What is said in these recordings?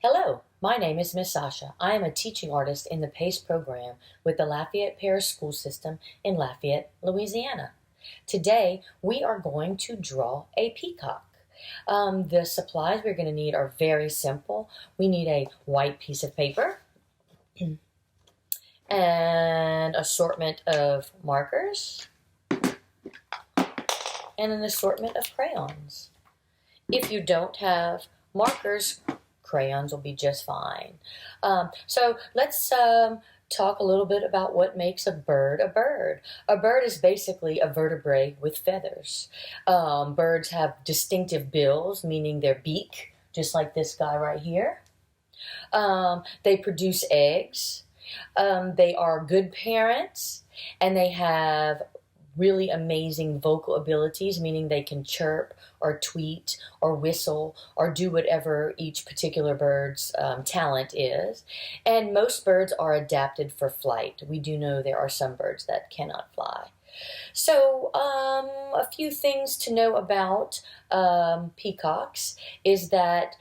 Hello, my name is Miss Sasha. I am a teaching artist in the PACE program with the Lafayette Parish school system in Lafayette, Louisiana. Today, we are going to draw a peacock. The supplies we're going to need are very simple. We need a white piece of paper, an assortment of markers, and an assortment of crayons. If you don't have markers, crayons will be just fine. So let's talk a little bit about what makes a bird a bird. A bird is basically a vertebrate with feathers. Birds have distinctive bills, meaning their beak, just like this guy right here. They produce eggs. They are good parents, and they have really amazing vocal abilities, meaning they can chirp or tweet or whistle or do whatever each particular bird's talent is. And most birds are adapted for flight. We do know there are some birds that cannot fly. So a few things to know about peacocks is that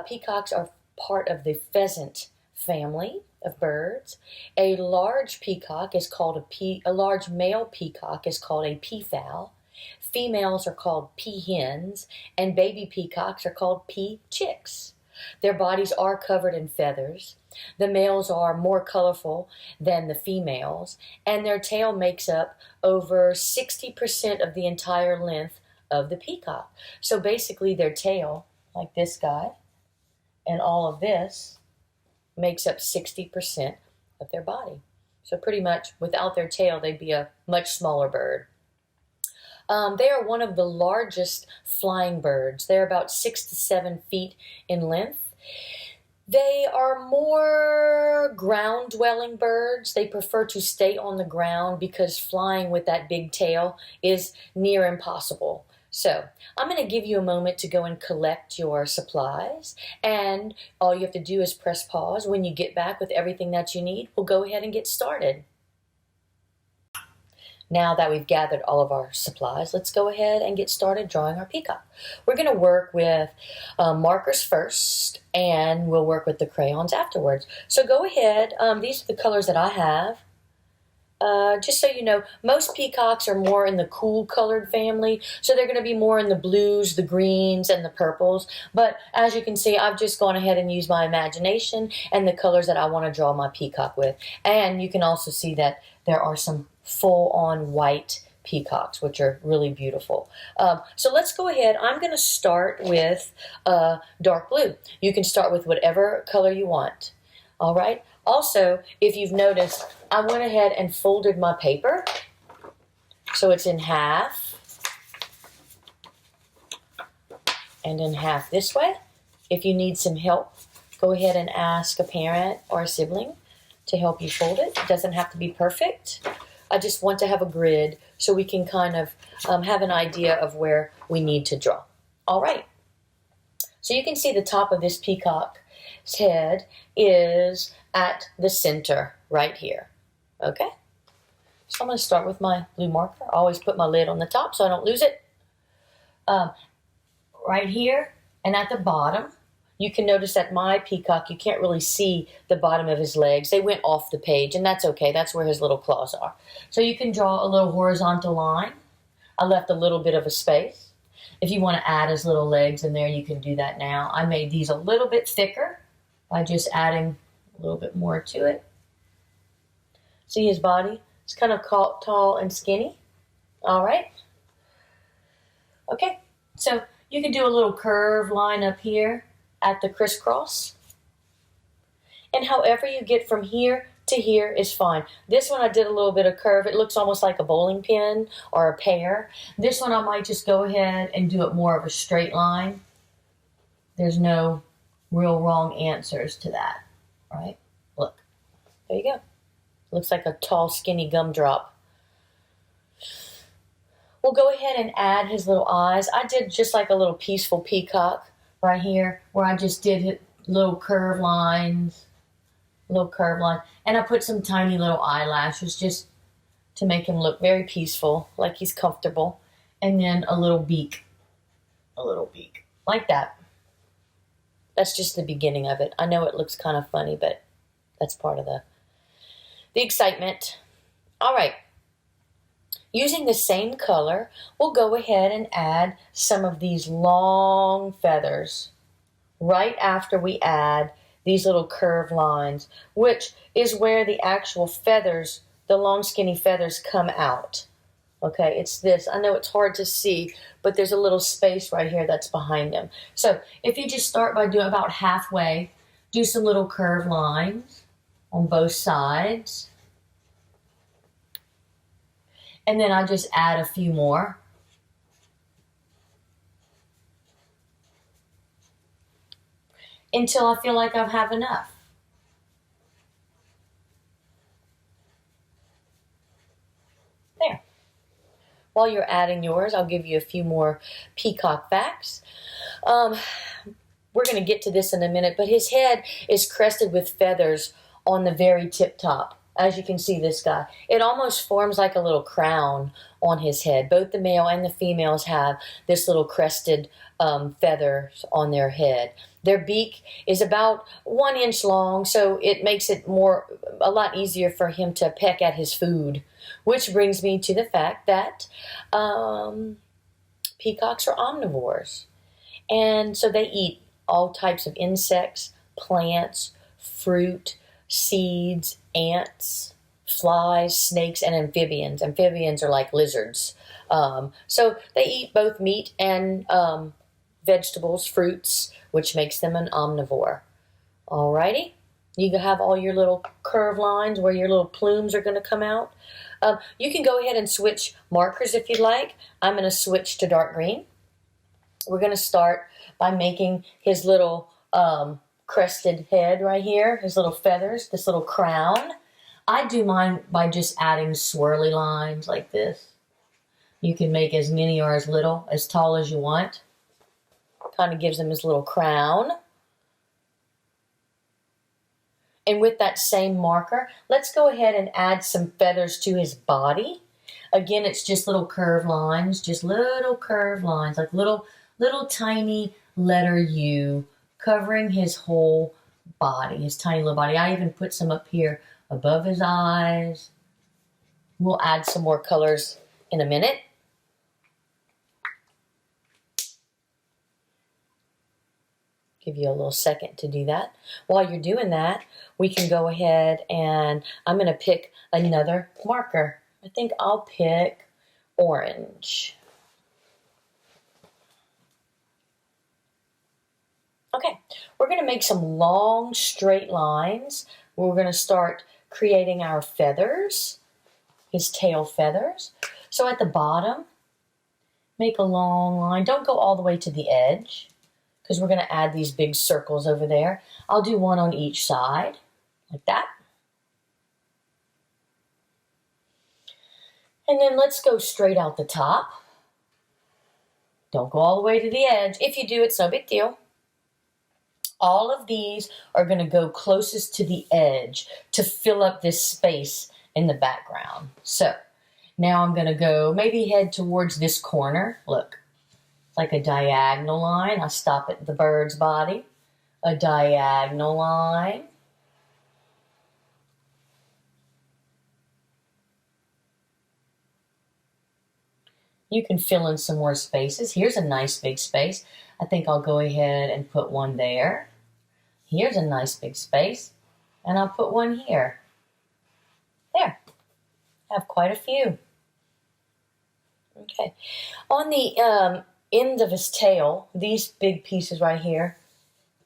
peacocks are part of the pheasant family of birds. A large peacock is called a large male peacock is called a peafowl. Females are called peahens, and baby peacocks are called peachicks. Their bodies are covered in feathers. The males are more colorful than the females, and their tail makes up over 60% of the entire length of the peacock. So basically their tail, like this guy, and all of this, makes up 60% of their body. So pretty much without their tail, they'd be a much smaller bird. They are one of the largest flying birds. They're about 6 to 7 feet in length. They are more ground-dwelling birds. They prefer to stay on the ground because flying with that big tail is near impossible. So I'm going to give you a moment to go and collect your supplies, and all you have to do is press pause. When you get back with everything that you need, we'll go ahead and get started. Now that we've gathered all of our supplies, let's go ahead and get started drawing our peacock. We're going to work with markers first, and we'll work with the crayons afterwards. So go ahead. These are the colors that I have. Just so you know, most peacocks are more in the cool colored family, so they're going to be more in the blues, the greens, and the purples. But as you can see, I've just gone ahead and used my imagination and the colors that I want to draw my peacock with. And you can also see that there are some full-on white peacocks, which are really beautiful. So let's go ahead. I'm going to start with dark blue. You can start with whatever color you want. All right. Also, if you've noticed, I went ahead and folded my paper so it's in half and in half this way. If you need some help, go ahead and ask a parent or a sibling to help you fold it. It doesn't have to be perfect. I just want to have a grid so we can kind of have an idea of where we need to draw. All right. So you can see the top of this peacock's head is at the center right here. Okay? So I'm going to start with my blue marker. I always put my lid on the top so I don't lose it. Right here and at the bottom, you can notice that my peacock, you can't really see the bottom of his legs. They went off the page, and that's okay. That's where his little claws are. So you can draw a little horizontal line. I left a little bit of a space. If you want to add his little legs in there, you can do that now. I made these a little bit thicker by just adding a little bit more to it. See his body? It's kind of tall and skinny. All right. Okay. So you can do a little curve line up here at the crisscross. And however you get from here to here is fine. This one I did a little bit of curve. It looks almost like a bowling pin or a pear. This one I might just go ahead and do it more of a straight line. There's no real wrong answers to that, right? Look, there you go. Looks like a tall, skinny gumdrop. We'll go ahead and add his little eyes. I did just like a little peaceful peacock right here, where I just did little curve lines, and I put some tiny little eyelashes just to make him look very peaceful, like he's comfortable, and then a little beak, like that. That's just the beginning of it. I know it looks kind of funny, but that's part of the excitement. All right. Using the same color, we'll go ahead and add some of these long feathers right after we add these little curved lines, which is where the actual feathers, the long skinny feathers, come out. Okay, it's this. I know it's hard to see, but there's a little space right here that's behind them. So if you just start by doing about halfway, do some little curved lines on both sides. And then I'll just add a few more. Until I feel like I have enough. There. While you're adding yours, I'll give you a few more Peacock facts. We're going to get to this in a minute, but his head is crested with feathers on the very tip top. As you can see, this guy, it almost forms like a little crown on his head. Both the male and the females have this little crested feathers on their head. Their beak is about 1 inch long, so it makes it a lot easier for him to peck at his food. Which brings me to the fact that peacocks are omnivores. And so they eat all types of insects, plants, fruit, seeds, ants, flies, snakes, and amphibians. Amphibians are like lizards. So they eat both meat and vegetables, fruits, which makes them an omnivore. Alrighty? You can have all your little curved lines where your little plumes are going to come out. You can go ahead and switch markers if you'd like. I'm going to switch to dark green. We're going to start by making his little crested head right here, his little feathers, this little crown. I do mine by just adding swirly lines like this. You can make as many or as little, as tall as you want. Kind of gives him his little crown. And with that same marker, let's go ahead and add some feathers to his body. Again, it's just little curved lines, like little tiny letter U covering his whole body, his tiny little body. I even put some up here above his eyes. We'll add some more colors in a minute. Give you a little second to do that. While you're doing that, we can go ahead and I'm going to pick another marker. I think I'll pick orange. Okay, we're going to make some long straight lines. We're going to start creating our feathers, his tail feathers. So at the bottom, make a long line. Don't go all the way to the edge, because we're going to add these big circles over there. I'll do one on each side, like that. And then let's go straight out the top. Don't go all the way to the edge. If you do, it's no big deal. All of these are going to go closest to the edge to fill up this space in the background. So now I'm going to go maybe head towards this corner. Look. Like a diagonal line. I stop at the bird's body. A diagonal line. You can fill in some more spaces. Here's a nice big space. I think I'll go ahead and put one there. Here's a nice big space. And I'll put one here. There. I have quite a few. Okay. On the end of his tail, these big pieces right here,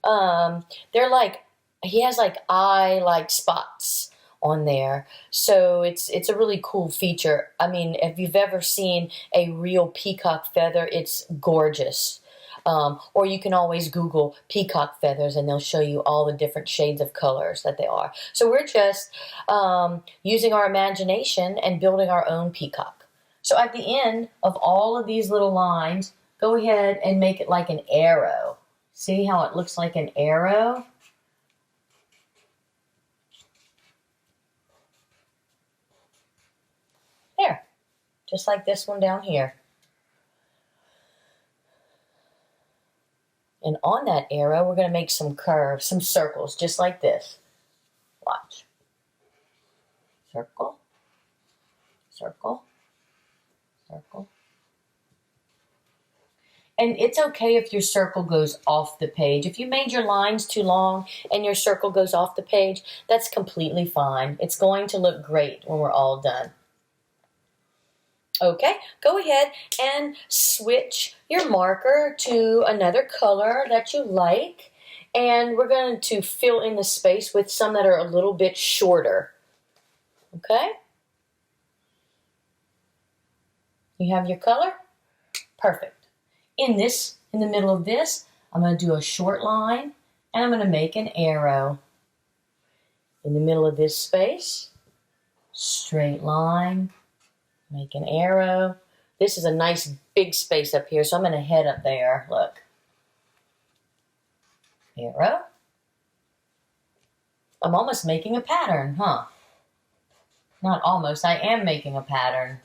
they're like, he has like eye-like spots on there. So it's a really cool feature. I mean, if you've ever seen a real peacock feather, it's gorgeous. Or you can always Google peacock feathers and they'll show you all the different shades of colors that they are. So we're just using our imagination and building our own peacock. So at the end of all of these little lines, go ahead and make it like an arrow. See how it looks like an arrow? There, just like this one down here. And on that arrow, we're going to make some curves, some circles, just like this. Watch. Circle, circle, circle. And it's okay if your circle goes off the page. If you made your lines too long and your circle goes off the page, that's completely fine. It's going to look great when we're all done. Okay, go ahead and switch your marker to another color that you like. And we're going to fill in the space with some that are a little bit shorter. Okay? You have your color? Perfect. In the middle of this, I'm going to do a short line and I'm going to make an arrow. In the middle of this space, straight line, make an arrow. This is a nice big space up here, so I'm going to head up there. Look. Arrow. I'm almost making a pattern, huh? Not almost, I am making a pattern.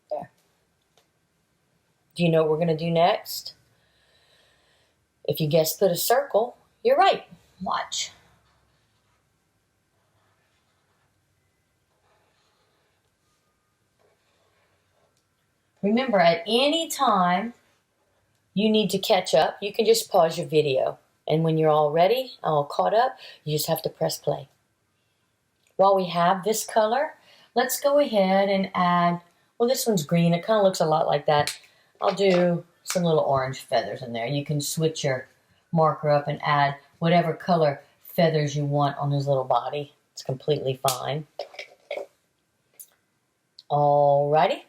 There. Do you know what we're going to do next? If you guessed put a circle, you're right. Watch. Remember, at any time you need to catch up, you can just pause your video. And when you're all ready, all caught up, you just have to press play. While we have this color, let's go ahead and add, well, this one's green. It kind of looks a lot like that. I'll do some little orange feathers in there. You can switch your marker up and add whatever color feathers you want on his little body. It's completely fine. Alrighty.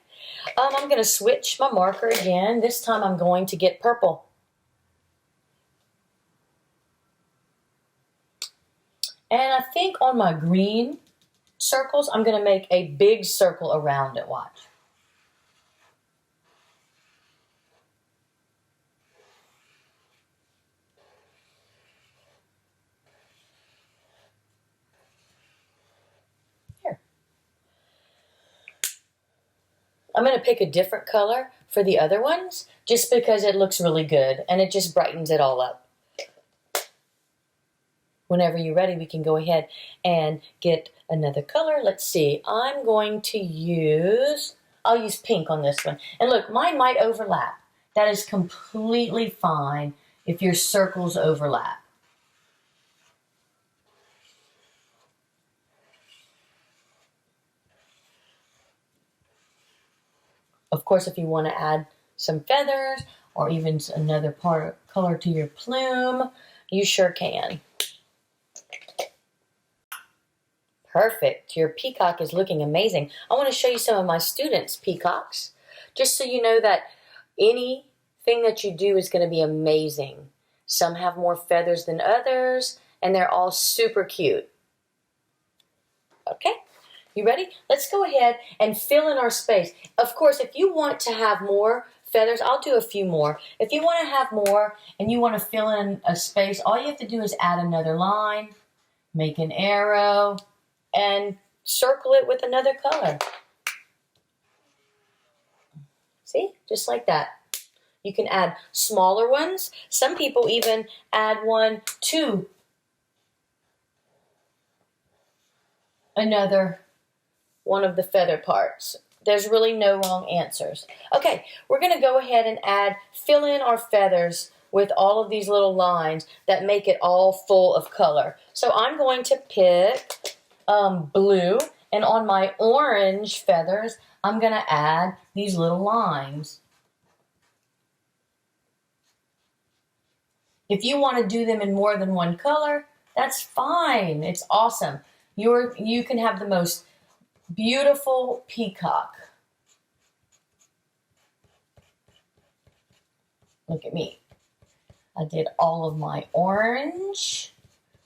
I'm going to switch my marker again. This time I'm going to get purple. And I think on my green circles, I'm going to make a big circle around it. Watch. Here. I'm going to pick a different color for the other ones just because it looks really good and it just brightens it all up. Whenever you're ready, we can go ahead and get another color. Let's see. I'm going to use, I'll use pink on this one. And look, mine might overlap. That is completely fine if your circles overlap. Of course, if you want to add some feathers or even another color to your plume, you sure can. Perfect. Your peacock is looking amazing. I want to show you some of my students' peacocks, just so you know that anything that you do is going to be amazing. Some have more feathers than others, and they're all super cute. Okay, you ready? Let's go ahead and fill in our space. Of course, if you want to have more feathers, I'll do a few more. If you want to have more and you want to fill in a space, all you have to do is add another line, make an arrow, and circle it with another color. See? Just like that. You can add smaller ones. Some people even add one to another one of the feather parts. There's really no wrong answers. Okay, we're going to go ahead and fill in our feathers with all of these little lines that make it all full of color. So I'm going to pick blue, and on my orange feathers, I'm going to add these little lines. If you want to do them in more than one color, that's fine. It's awesome. You can have the most beautiful peacock. Look at me. I did all of my orange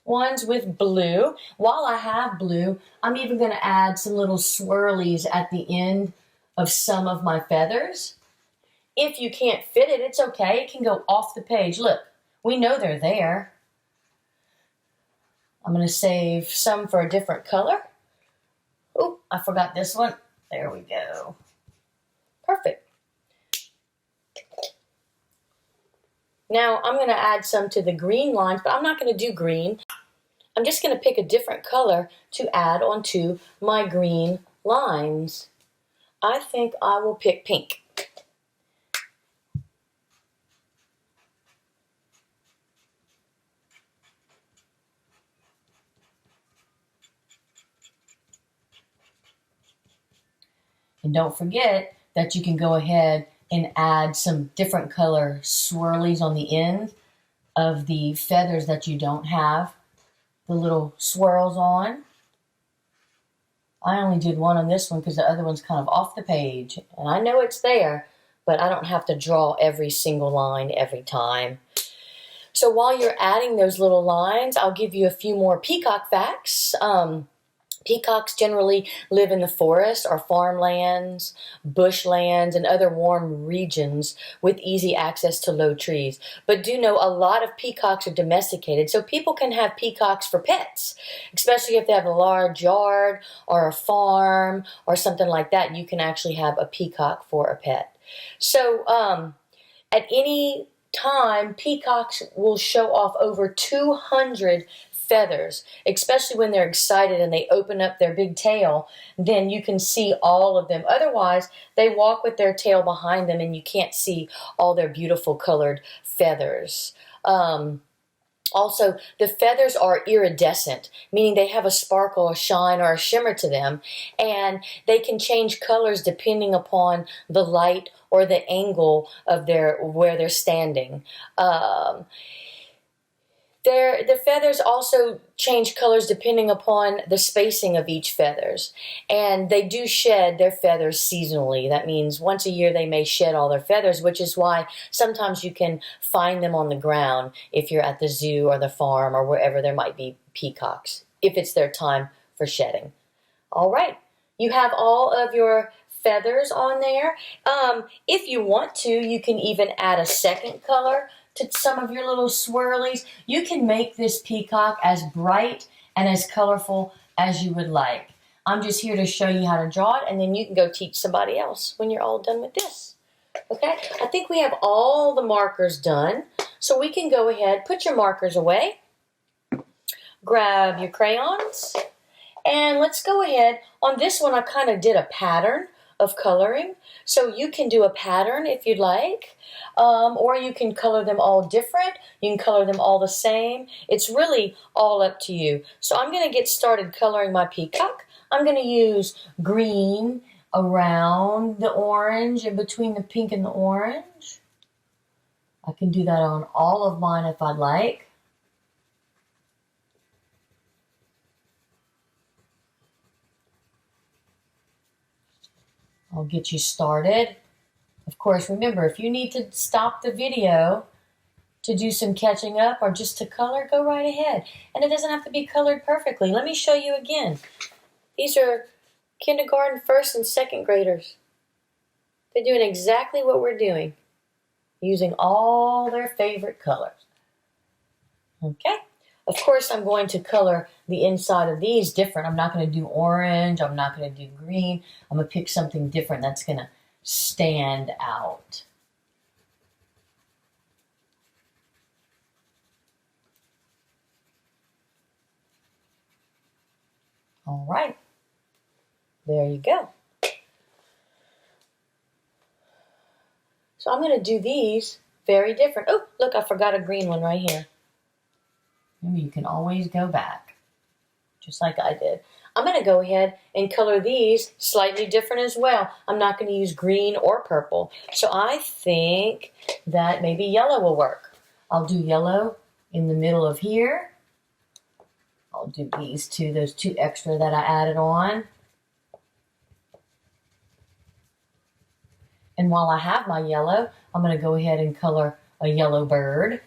ones with blue. While I have blue, I'm even going to add some little swirlies at the end of some of my feathers. If you can't fit it, it's okay. It can go off the page. Look, we know they're there. I'm going to save some for a different color. Oh, I forgot this one. There we go. Perfect. Now I'm going to add some to the green lines, but I'm not going to do green. I'm just going to pick a different color to add onto my green lines. I think I will pick pink. And don't forget that you can go ahead and add some different color swirlies on the end of the feathers that you don't have the little swirls on. I only did one on this one because the other one's kind of off the page. And I know it's there, but I don't have to draw every single line every time. So while you're adding those little lines, I'll give you a few more peacock facts. Peacocks generally live in the forest or farmlands, bushlands, and other warm regions with easy access to low trees. But do know a lot of peacocks are domesticated, so people can have peacocks for pets, especially if they have a large yard or a farm or something like that. You can actually have a peacock for a pet. So at any time, peacocks will show off over 200 feathers, especially when they're excited and they open up their big tail. Then you can see all of them. Otherwise, they walk with their tail behind them and you can't see all their beautiful colored feathers. Also, the feathers are iridescent, meaning they have a sparkle, a shine, or a shimmer to them, and they can change colors depending upon the light or the angle of where they're standing. The feathers also change colors depending upon the spacing of each feathers. And they do shed their feathers seasonally. That means once a year they may shed all their feathers, which is why sometimes you can find them on the ground if you're at the zoo or the farm or wherever there might be peacocks, if it's their time for shedding. All right, you have all of your feathers on there. If you want to, you can even add a second color to some of your little swirlies. You can make this peacock as bright and as colorful as you would like. I'm just here to show you how to draw it, and then you can go teach somebody else when you're all done with this. Okay, I think we have all the markers done, so we can go ahead, put your markers away, grab your crayons, and let's go ahead. On this one, I kind of did a pattern of coloring, so you can do a pattern if you'd like, or you can color them all different. You can color them all the same. It's really all up to you. So I'm going to get started coloring my peacock. I'm going to use green around the orange and between the pink and the orange. I can do that on all of mine if I'd like. I'll get you started. Of course, remember, if you need to stop the video to do some catching up or just to color, go right ahead. And it doesn't have to be colored perfectly. Let me show you again. These are kindergarten, first, and second graders. They're doing exactly what we're doing, using all their favorite colors. Okay? Of course, I'm going to color the inside of these different. I'm not going to do orange. I'm not going to do green. I'm going to pick something different that's going to stand out. All right. There you go. So I'm going to do these very different. Oh, look, I forgot a green one right here. Remember, you can always go back, just like I did. I'm going to go ahead and color these slightly different as well. I'm not going to use green or purple. So I think that maybe yellow will work. I'll do yellow in the middle of here. I'll do these two, those two extra that I added on. And while I have my yellow, I'm going to go ahead and color a yellow bird.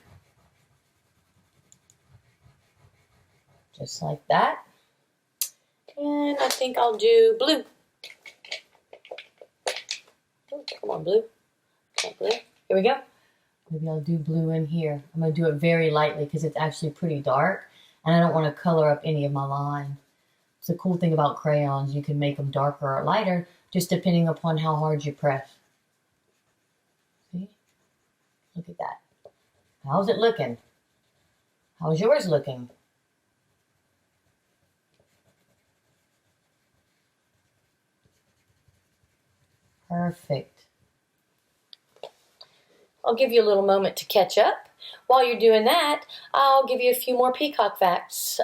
Just like that. And I think I'll do blue. Oh, come on, blue. Blue. Here we go. Maybe I'll do blue in here. I'm going to do it very lightly because it's actually pretty dark. And I don't want to color up any of my line. It's the cool thing about crayons. You can make them darker or lighter just depending upon how hard you press. See? Look at that. How's it looking? How's yours looking? Perfect. I'll give you a little moment to catch up. While you're doing that, I'll give you a few more peacock facts.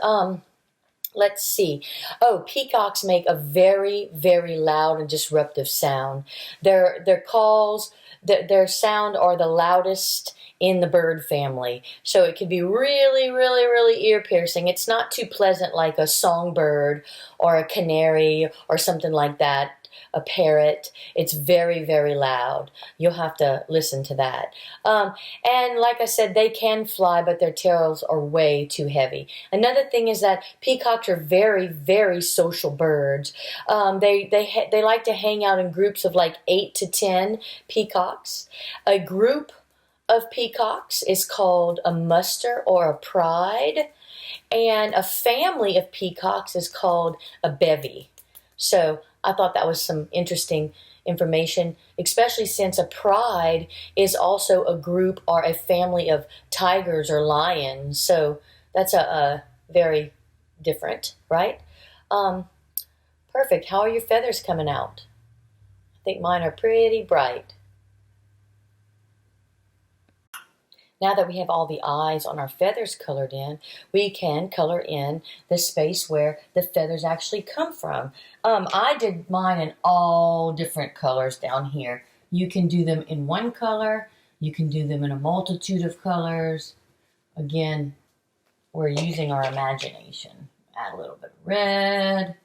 Let's see. Oh, peacocks make a very, very loud and disruptive sound. Their calls, their sound are the loudest in the bird family. So it can be really, really, really ear-piercing. It's not too pleasant like a songbird or a canary or something like that. A parrot. It's very, very loud. You'll have to listen to that. And like I said, they can fly, but their tails are way too heavy. Another thing is that peacocks are very, very social birds. They like to hang out in groups of like 8 to 10 peacocks. A group of peacocks is called a muster or a pride, and a family of peacocks is called a bevy. So I thought that was some interesting information, especially since a pride is also a group or a family of tigers or lions. So that's a very different, right? Perfect. How are your feathers coming out? I think mine are pretty bright. Now that we have all the eyes on our feathers colored in, we can color in the space where the feathers actually come from. I did mine in all different colors down here. You can do them in one color. You can do them in a multitude of colors. Again, we're using our imagination. Add a little bit of red.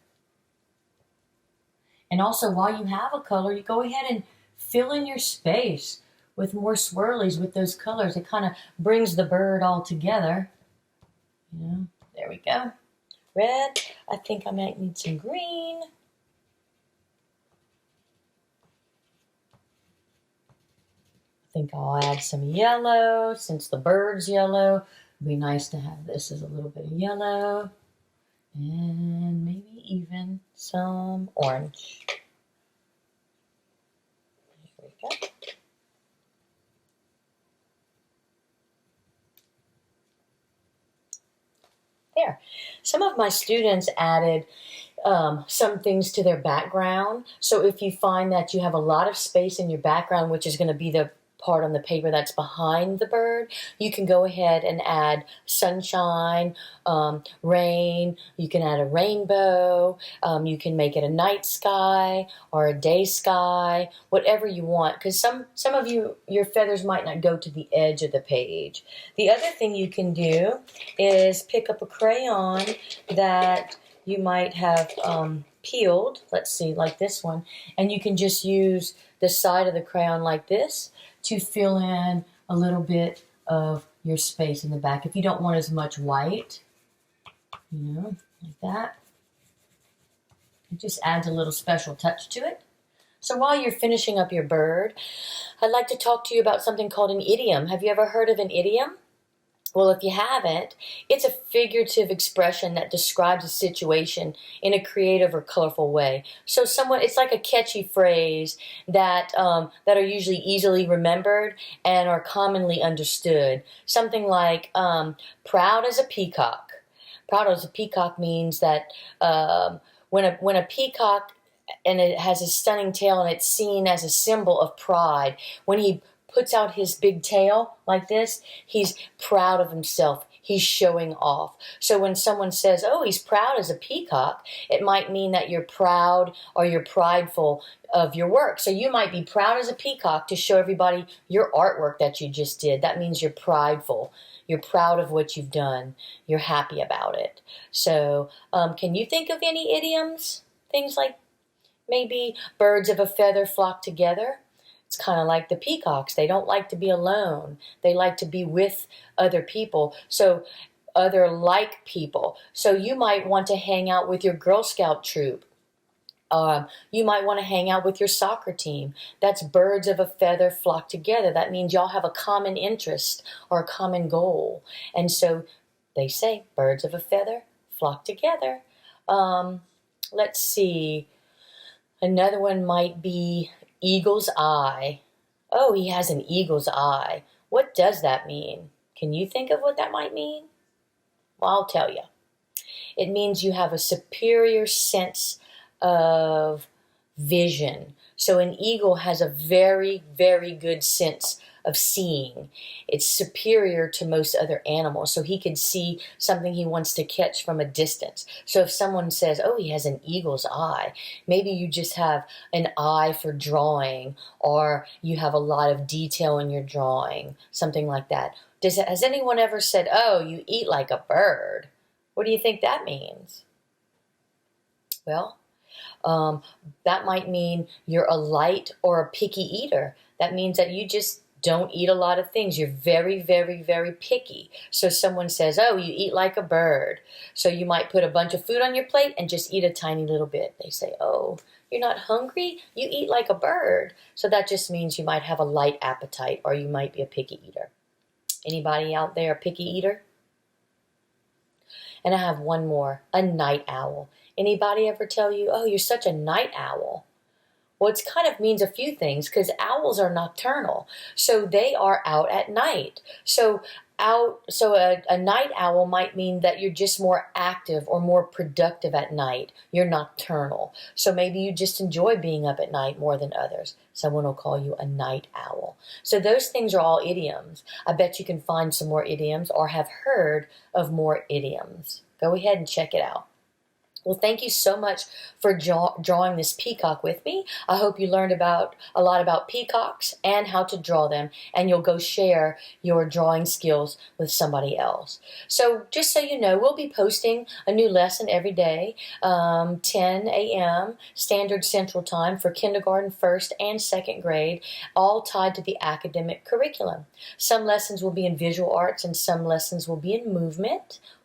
And also, while you have a color, you go ahead and fill in your space with more swirlies with those colors. It kind of brings the bird all together. You know, there we go. Red. I think I might need some green. I think I'll add some yellow since the bird's yellow. It'd be nice to have this as a little bit of yellow. And maybe even some orange. There we go. There. Some of my students added some things to their background. So if you find that you have a lot of space in your background, which is going to be the part on the paper that's behind the bird, you can go ahead and add sunshine, rain. You can add a rainbow. You can make it a night sky or a day sky, whatever you want, because some of your feathers might not go to the edge of the page. The other thing you can do is pick up a crayon that you might have peeled, let's see, like this one, and you can just use the side of the crayon like this to fill in a little bit of your space in the back. If you don't want as much white, you know, like that. It just adds a little special touch to it. So while you're finishing up your bird, I'd like to talk to you about something called an idiom. Have you ever heard of an idiom? Well, if you haven't, it's a figurative expression that describes a situation in a creative or colorful way. So it's like a catchy phrase that are usually easily remembered and are commonly understood. Something like proud as a peacock. Proud as a peacock means that when a peacock, and it has a stunning tail and it's seen as a symbol of pride, when he puts out his big tail like this, he's proud of himself. He's showing off. So when someone says, oh, he's proud as a peacock, it might mean that you're proud or you're prideful of your work. So you might be proud as a peacock to show everybody your artwork that you just did. That means you're prideful. You're proud of what you've done. You're happy about it. So can you think of any idioms? Things like maybe birds of a feather flock together. It's kind of like the peacocks. They don't like to be alone. They like to be with other people. So other like people. So you might want to hang out with your Girl Scout troop. You might want to hang out with your soccer team. That's birds of a feather flock together. That means y'all have a common interest or a common goal. And so they say birds of a feather flock together. Let's see. Another one might be eagle's eye. Oh, he has an eagle's eye. What does that mean? Can you think of what that might mean? Well, I'll tell you. It means you have a superior sense of vision. So an eagle has a very, very good sense of seeing. It's superior to most other animals. So he could see something he wants to catch from a distance. So if someone says, oh, he has an eagle's eye, maybe you just have an eye for drawing, or you have a lot of detail in your drawing, something like that. Has anyone ever said, oh, you eat like a bird? What do you think that means? Well, that might mean you're a light or a picky eater. That means that you just don't eat a lot of things. You're very, very, very picky. So someone says, oh, you eat like a bird. So you might put a bunch of food on your plate and just eat a tiny little bit. They say, oh, you're not hungry? You eat like a bird. So that just means you might have a light appetite, or you might be a picky eater. Anybody out there a picky eater? And I have one more, a night owl. Anybody ever tell you, oh, you're such a night owl? Well, it kind of means a few things, because owls are nocturnal. So they are out at night. So a night owl might mean that you're just more active or more productive at night. You're nocturnal. So maybe you just enjoy being up at night more than others. Someone will call you a night owl. So those things are all idioms. I bet you can find some more idioms or have heard of more idioms. Go ahead and check it out. Well, thank you so much for drawing this peacock with me. I hope you learned a lot about peacocks and how to draw them, and you'll go share your drawing skills with somebody else. So just so you know, we'll be posting a new lesson every day, 10 a.m. Standard Central Time for kindergarten, first and second grade, all tied to the academic curriculum. Some lessons will be in visual arts and some lessons will be in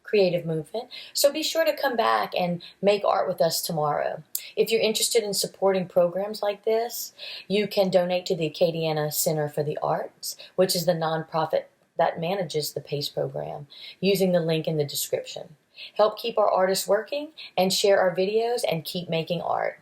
creative movement. So be sure to come back and make art with us tomorrow. If you're interested in supporting programs like this, you can donate to the Acadiana Center for the Arts, which is the nonprofit that manages the PACE program, using the link in the description. Help keep our artists working and share our videos and keep making art.